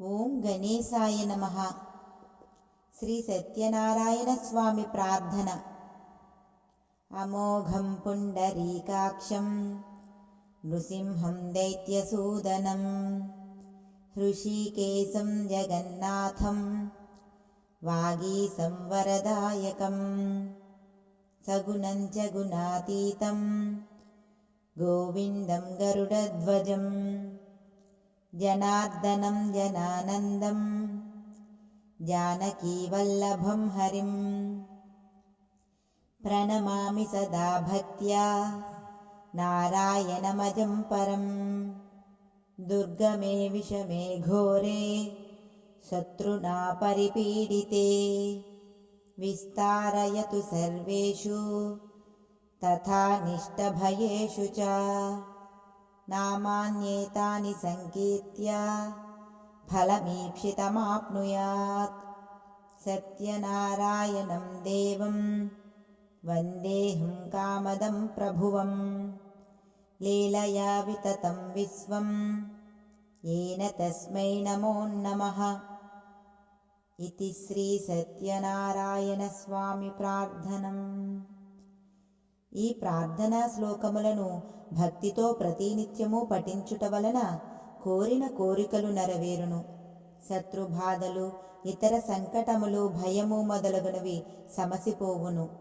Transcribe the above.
ఓం గణేశాయ నమః. శ్రీ సత్యనారాయణ స్వామి ప్రార్థన. అమోఘం పుండరీకాక్షం నృసింహం దైత్యసూదనం హృషీకేశం జగన్నాథం వాగీశం వరదాయకం సగుణం చ గుణాతీతం గోవిందం గరుడధ్వజం జనార్దనం జనానందం జానకీవల్లభం హరిం ప్రణమామి సదా భక్త్యా నారాయణమజం పరం. దుర్గమే విషమే ఘోరే శత్రునా పరిపీడితే విస్తారయతు సర్వేషు తథా నిష్టభయేషు చ. నామాన్యేతాని సంకీర్త్య ఫలమీప్సితమాప్నుయాత్. సత్యనారాయణం దేవం వందేహం కామదం ప్రభువం. లీలయా వితతం విశ్వం येन తస్మై నమో నమః. ఇతి శ్రీ సత్యనారాయణ స్వామి ప్రార్థనం. ఈ ప్రార్థనా శ్లోకములను భక్తితో ప్రతినిత్యము పఠించుట వలన కోరిన కోరికలు నెరవేరును. శత్రుబాధలు, ఇతర సంకటములు, భయము మొదలగునవి సమసిపోవును.